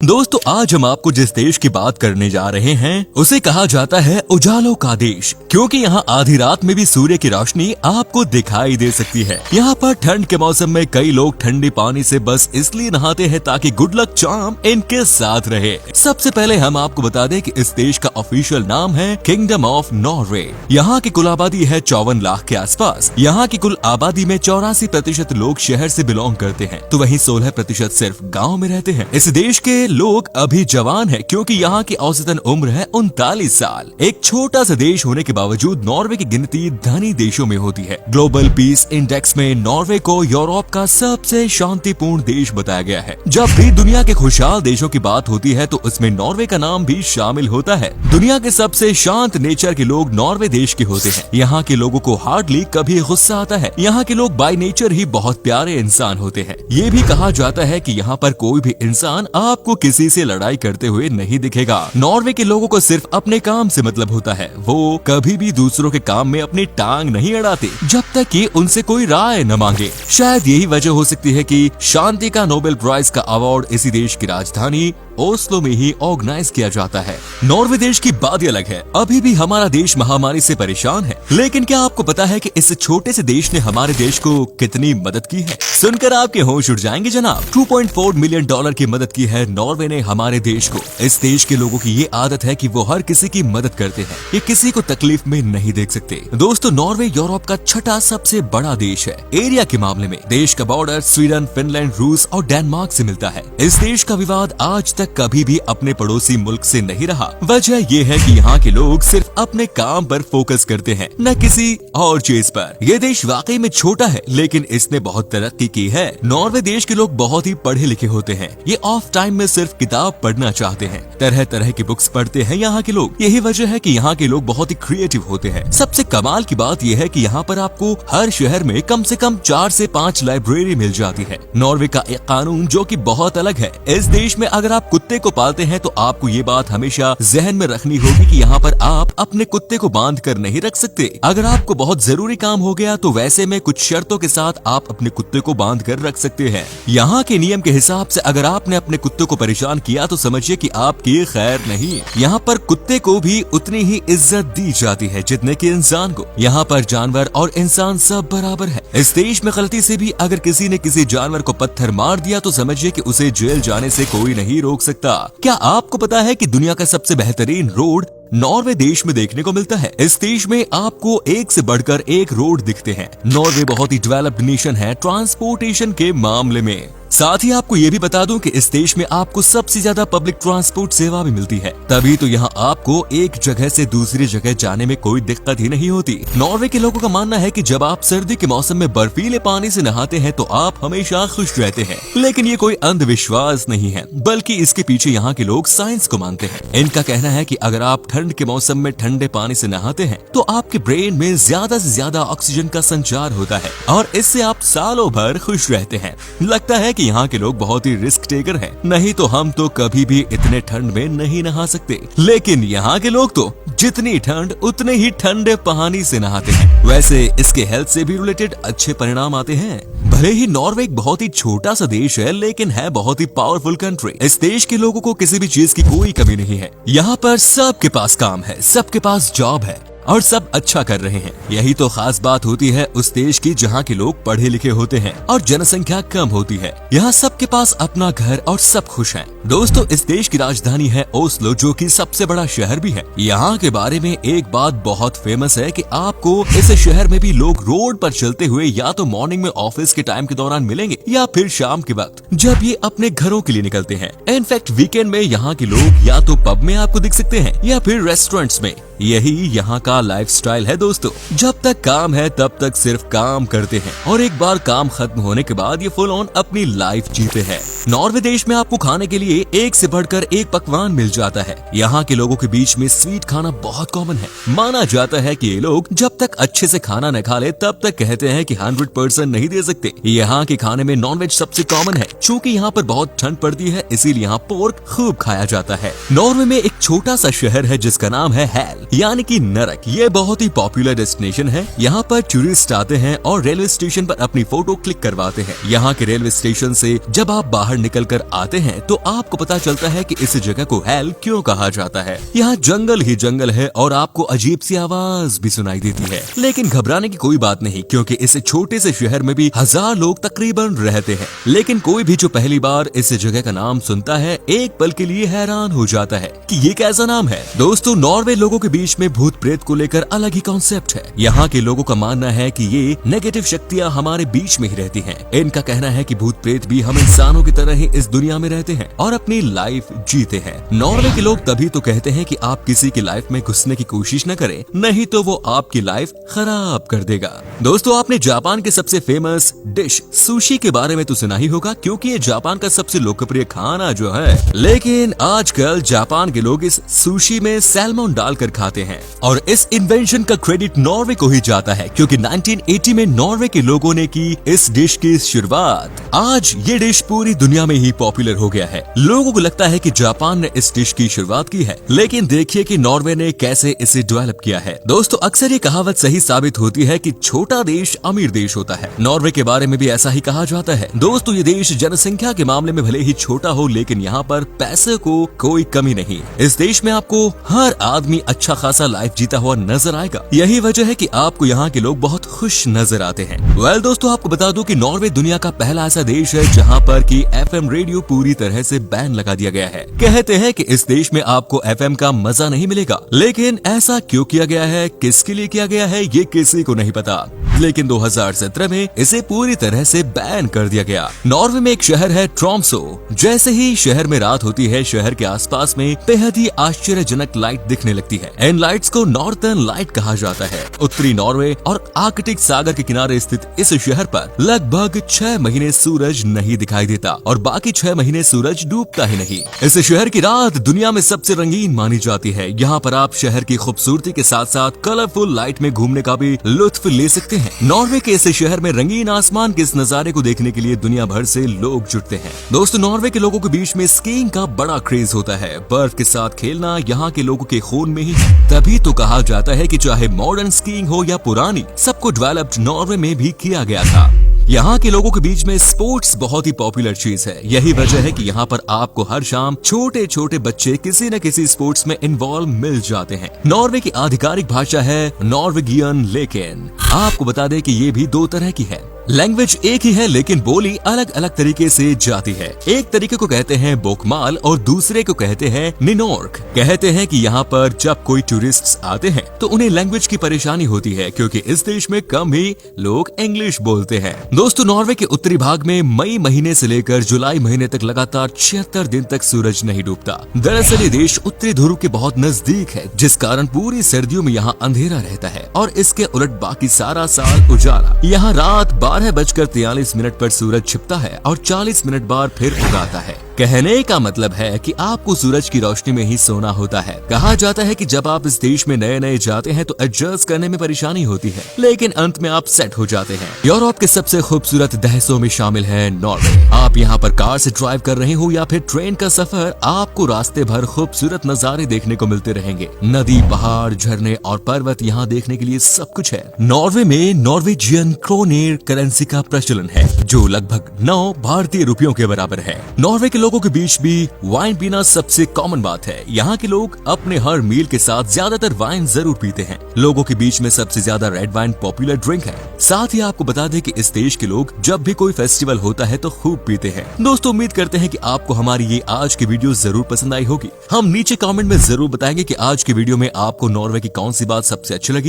दोस्तों आज हम आपको जिस देश की बात करने जा रहे हैं उसे कहा जाता है उजालों का देश, क्योंकि यहाँ आधी रात में भी सूर्य की रोशनी आपको दिखाई दे सकती है। यहाँ पर ठंड के मौसम में कई लोग ठंडे पानी से बस इसलिए नहाते हैं ताकि गुड लक चार्म इनके साथ रहे। सबसे पहले हम आपको बता दें कि इस देश का ऑफिशियल नाम है किंगडम ऑफ नॉर्वे। यहाँ की कुल आबादी है 54 लाख के आसपास। यहाँ की कुल आबादी में 84% लोग शहर से बिलोंग करते हैं, तो वहीं 16% सिर्फ गाँव में रहते हैं। इस देश के लोग अभी जवान हैं, क्योंकि यहाँ की औसतन उम्र है 39 साल। एक छोटा सा देश होने के बावजूद नॉर्वे की गिनती धनी देशों में होती है। ग्लोबल पीस इंडेक्स में नॉर्वे को यूरोप का सबसे शांतिपूर्ण देश बताया गया है। जब भी दुनिया के खुशहाल देशों की बात होती है तो उसमें नॉर्वे का नाम भी शामिल होता है। दुनिया के सबसे शांत नेचर के लोग नॉर्वे देश के होते हैं। यहाँ के लोगों को हार्डली कभी गुस्सा आता है। यहाँ के लोग बाय नेचर ही बहुत प्यारे इंसान होते हैं। ये भी कहा जाता है कि यहाँ पर कोई भी इंसान आपको किसी से लड़ाई करते हुए नहीं दिखेगा। नॉर्वे के लोगों को सिर्फ अपने काम से मतलब होता है। वो कभी भी दूसरों के काम में अपनी टांग नहीं अड़ाते जब तक कि उनसे कोई राय न मांगे। शायद यही वजह हो सकती है कि शांति का नोबेल प्राइज का अवार्ड इसी देश की राजधानी ओस्लो में ही ऑर्गेनाइज किया जाता है। नॉर्वे देश की बात अलग है। अभी भी हमारा देश महामारी से परेशान है, लेकिन क्या आपको पता है कि इस छोटे से देश ने हमारे देश को कितनी मदद की है? सुनकर आपके होश उड़ जाएंगे जनाब। $2.4 मिलियन की मदद की है नॉर्वे ने हमारे देश को। इस देश के लोगों की ये आदत है कि वो हर किसी की मदद करते हैं। ये किसी को तकलीफ में नहीं देख सकते। दोस्तों नॉर्वे यूरोप का छठा सबसे बड़ा देश है। एरिया के मामले में देश का बॉर्डर स्वीडन, फिनलैंड, रूस और डेनमार्क से मिलता है। इस देश का विवाद आज तक कभी भी अपने पड़ोसी मुल्क से नहीं रहा। वजह ये है कि यहाँ के लोग सिर्फ अपने काम पर फोकस करते हैं, न किसी और चीज पर। ये देश वाकई में छोटा है, लेकिन इसने बहुत तरक्की की है। नॉर्वे देश के लोग बहुत ही पढ़े लिखे होते हैं। ये ऑफ टाइम में सिर्फ किताब पढ़ना चाहते हैं। तरह तरह की बुक्स पढ़ते हैं यहाँ के लोग। यही वजह है कि यहाँ के लोग बहुत ही क्रिएटिव होते हैं। सबसे कमाल की बात यह है कि यहाँ पर आपको हर शहर में कम से कम 4 से 5 लाइब्रेरी मिल जाती है। नॉर्वे का एक कानून जो कि बहुत अलग है। इस देश में अगर आप कुत्ते को पालते हैं तो आपको ये बात हमेशा जहन में रखनी होगी कि यहाँ पर आप अपने कुत्ते को बांध कर नहीं रख सकते। अगर आपको बहुत जरूरी काम हो गया तो वैसे में कुछ शर्तों के साथ आप अपने कुत्ते को बांध कर रख सकते हैं। यहाँ के नियम के हिसाब से अगर आपने अपने कुत्ते को परेशान किया तो समझिए कि आपकी खैर नहीं। यहाँ पर कुत्ते को भी उतनी ही इज्जत दी जाती है जितने कि इंसान को। यहाँ पर जानवर और इंसान सब बराबर है। इस देश में गलती से भी अगर किसी ने किसी जानवर को पत्थर मार दिया तो समझिए कि उसे जेल जाने से कोई नहीं रोक सकता। क्या आपको पता है कि दुनिया का सबसे बेहतरीन रोड नॉर्वे देश में देखने को मिलता है? इस देश में आपको एक से बढ़कर एक रोड दिखते हैं। नॉर्वे बहुत ही डेवलप्ड नेशन है ट्रांसपोर्टेशन के मामले में। साथ ही आपको ये भी बता दूं कि इस देश में आपको सबसे ज्यादा पब्लिक ट्रांसपोर्ट सेवा भी मिलती है। तभी तो यहाँ आपको एक जगह से दूसरी जगह जाने में कोई दिक्कत ही नहीं होती। नॉर्वे के लोगों का मानना है कि जब आप सर्दी के मौसम में बर्फीले पानी से नहाते हैं तो आप हमेशा खुश रहते हैं। लेकिन ये कोई अंधविश्वास नहीं है, बल्कि इसके पीछे यहाँ के लोग साइंस को मानते हैं। इनका कहना है कि अगर आप ठंड के मौसम में ठंडे पानी से नहाते हैं तो आपके ब्रेन में ज्यादा से ज्यादा ऑक्सीजन का संचार होता है और इससे आप सालों भर खुश रहते हैं। लगता है कि यहाँ के लोग बहुत ही रिस्क टेकर हैं। नहीं तो हम तो कभी भी इतने ठंड में नहीं नहा सकते, लेकिन यहाँ के लोग तो जितनी ठंड उतने ही ठंडे पानी से नहाते हैं। वैसे इसके हेल्थ से भी रिलेटेड अच्छे परिणाम आते हैं। भले ही नॉर्वे एक बहुत ही छोटा सा देश है, लेकिन है बहुत ही पावरफुल कंट्री। इस देश के लोगों को किसी भी चीज की कोई कमी नहीं है। यहाँ पर सबके पास काम है, सबके पास जॉब है और सब अच्छा कर रहे हैं। यही तो खास बात होती है उस देश की जहाँ के लोग पढ़े लिखे होते हैं और जनसंख्या कम होती है। यहाँ सबके पास अपना घर और सब खुश हैं। दोस्तों इस देश की राजधानी है ओस्लो, जो कि सबसे बड़ा शहर भी है। यहाँ के बारे में एक बात बहुत फेमस है कि आपको इस शहर में भी लोग रोड पर चलते हुए या तो मॉर्निंग में ऑफिस के टाइम के दौरान मिलेंगे या फिर शाम के वक्त जब ये अपने घरों के लिए निकलते हैं। इनफैक्ट वीकेंड में यहाँ के लोग या तो पब में आपको दिख सकते हैं या फिर रेस्टोरेंट्स में। यही यहाँ का लाइफस्टाइल है दोस्तों। जब तक काम है तब तक सिर्फ काम करते हैं और एक बार काम खत्म होने के बाद ये फुल ऑन अपनी लाइफ जीते हैं। नॉर्वे देश में आपको खाने के लिए एक से बढ़कर एक पकवान मिल जाता है। यहाँ के लोगों के बीच में स्वीट खाना बहुत कॉमन है। माना जाता है कि ये लोग जब तक अच्छे से खाना न खा ले तब तक कहते हैं कि 100% नहीं दे सकते। यहाँ के खाने में नॉनवेज सबसे कॉमन है। चूँकि यहाँ पर बहुत ठंड पड़ती है इसीलिए यहाँ पोर्क खूब खाया जाता है। नॉर्वे में एक छोटा सा शहर है जिसका नाम है हैल। यानी कि नरक। ये बहुत ही पॉपुलर डेस्टिनेशन है। यहाँ पर टूरिस्ट आते हैं और रेलवे स्टेशन पर अपनी फोटो क्लिक करवाते हैं। यहाँ के रेलवे स्टेशन से जब आप बाहर निकल कर आते हैं तो आपको पता चलता है कि इस जगह को हेल क्यों कहा जाता है। यहाँ जंगल ही जंगल है और आपको अजीब सी आवाज भी सुनाई देती है। लेकिन घबराने की कोई बात नहीं, क्योंकि इस छोटे से शहर में भी 1000 लोग तकरीबन रहते हैं। लेकिन कोई भी जो पहली बार इस जगह का नाम सुनता है एक पल के लिए हैरान हो जाता है कि ये कैसा नाम है। दोस्तों, नॉर्वे लोगों के बीच में भूत प्रेत को लेकर अलग ही कॉन्सेप्ट है। यहाँ के लोगों का मानना है कि ये नेगेटिव शक्तियाँ हमारे बीच में ही रहती हैं। इनका कहना है कि भूत प्रेत भी हम इंसानों की तरह ही इस दुनिया में रहते हैं और अपनी लाइफ जीते हैं। नॉर्वे के लोग तभी तो कहते हैं कि आप किसी की लाइफ में घुसने की कोशिश न करें, नहीं तो वो आपकी लाइफ खराब कर देगा। दोस्तों, आपने जापान के सबसे फेमस डिश सुशी के बारे में तो सुना ही होगा, क्योंकि ये जापान का सबसे लोकप्रिय खाना जो है। लेकिन आजकल जापान के लोग इस सुशी में सैल्मन डालकर खाते हैं और इस इन्वेंशन का क्रेडिट नॉर्वे को ही जाता है, क्योंकि 1980 में नॉर्वे के लोगों ने की इस डिश की शुरुआत। आज ये डिश पूरी दुनिया में ही पॉपुलर हो गया है। लोगों को लगता है कि जापान ने इस डिश की शुरुआत की है, लेकिन देखिए कि नॉर्वे ने कैसे इसे डेवलप किया है। दोस्तों, अक्सर ये कहावत सही साबित होती है कि छोटा देश अमीर देश होता है। नॉर्वे के बारे में भी ऐसा ही कहा जाता है। दोस्तों, ये देश जनसंख्या के मामले में भले ही छोटा हो, लेकिन यहाँ पर पैसे को कोई कमी नहीं। इस देश में आपको हर आदमी अच्छा खासा लाइफ जीता हुआ नजर आएगा। यही वजह है कि आपको यहाँ के लोग बहुत खुश नजर आते हैं। वेल दोस्तों, आपको बता दूं कि नॉर्वे दुनिया का पहला ऐसा देश है जहाँ पर कि FM रेडियो पूरी तरह से बैन लगा दिया गया है। कहते हैं कि इस देश में आपको FM का मजा नहीं मिलेगा, लेकिन ऐसा क्यों किया गया है, किसके लिए किया गया है, ये किसी को नहीं पता। लेकिन 2017 में इसे पूरी तरह से बैन कर दिया गया। नॉर्वे में एक शहर है ट्रोम्सो। जैसे ही शहर में रात होती है, शहर के आसपास में बेहद ही आश्चर्यजनक लाइट दिखने लगती है। इन लाइट्स को नॉर्थर्न लाइट कहा जाता है। उत्तरी नॉर्वे और आर्कटिक सागर के किनारे स्थित इस शहर पर लगभग 6 महीने सूरज नहीं दिखाई देता और बाकी 6 महीने सूरज डूबता ही नहीं। इस शहर की रात दुनिया में सबसे रंगीन मानी जाती है। यहाँ पर आप शहर की खूबसूरती के साथ साथ कलरफुल लाइट में घूमने का भी लुत्फ ले सकते हैं। नॉर्वे के इस शहर में रंगीन आसमान के इस नजारे को देखने के लिए दुनिया भर से लोग जुटते हैं। दोस्तों, नॉर्वे के लोगों के बीच में स्कीइंग का बड़ा क्रेज होता है। बर्फ के साथ खेलना यहाँ के लोगों के खून में ही, तभी तो कहा जाता है कि चाहे मॉडर्न स्कीइंग हो या पुरानी, सबको डेवलप्ड नॉर्वे में भी किया गया था। यहाँ के लोगों के बीच में स्पोर्ट्स बहुत ही पॉपुलर चीज है। यही वजह है कि यहाँ पर आपको हर शाम छोटे छोटे बच्चे किसी न किसी स्पोर्ट्स में इन्वॉल्व मिल जाते हैं। नॉर्वे की आधिकारिक भाषा है नॉर्वेगियन, लेकिन आपको बता दें कि ये भी 2 तरह की है। लैंग्वेज एक ही है, लेकिन बोली अलग अलग तरीके से जाती है। एक तरीके को कहते हैं बोकमाल और दूसरे को कहते हैं निनोर्क। कहते हैं कि यहाँ पर जब कोई टूरिस्ट्स आते हैं तो उन्हें लैंग्वेज की परेशानी होती है, क्योंकि इस देश में कम ही लोग इंग्लिश बोलते हैं। दोस्तों, नॉर्वे के उत्तरी भाग में मई महीने से लेकर जुलाई महीने तक लगातार 76 दिन तक सूरज नहीं डूबता। दरअसल ये देश उत्तरी ध्रुव के बहुत नजदीक है, जिस कारण पूरी सर्दियों में यहाँ अंधेरा रहता है और इसके उलट बाकी सारा साल उजाला। यहाँ रात 12:43 पर सूरज छिपता है और 40 मिनट बाद फिर उगाता है। कहने का मतलब है कि आपको सूरज की रोशनी में ही सोना होता है। कहा जाता है कि जब आप इस देश में नए नए जाते हैं तो एडजस्ट करने में परेशानी होती है, लेकिन अंत में आप सेट हो जाते हैं। यूरोप के सबसे खूबसूरत देशों में शामिल है नॉर्वे। आप यहाँ पर कार से ड्राइव कर रहे हो या फिर ट्रेन का सफर, आपको रास्ते भर खूबसूरत नजारे देखने को मिलते रहेंगे। नदी, पहाड़, झरने और पर्वत यहाँ देखने के लिए सब कुछ है। नॉर्वे में नॉर्वेजियन क्रोनेर करेंसी का प्रचलन है, जो लगभग 9 भारतीय रुपयों के बराबर है। नॉर्वे के लोगों के बीच भी वाइन पीना सबसे कॉमन बात है। यहाँ के लोग अपने हर मील के साथ ज्यादातर वाइन जरूर पीते हैं। लोगों के बीच में सबसे ज्यादा रेड वाइन पॉपुलर ड्रिंक है। साथ ही आपको बता दें कि इस देश के लोग जब भी कोई फेस्टिवल होता है तो खूब पीते हैं। दोस्तों, उम्मीद करते हैं कि आपको हमारी ये आज की वीडियो जरूर पसंद आई होगी। हम नीचे कमेंट में जरूर बताएंगे कि आज की वीडियो में आपको नॉर्वे की कौन सी बात सबसे अच्छी लगी।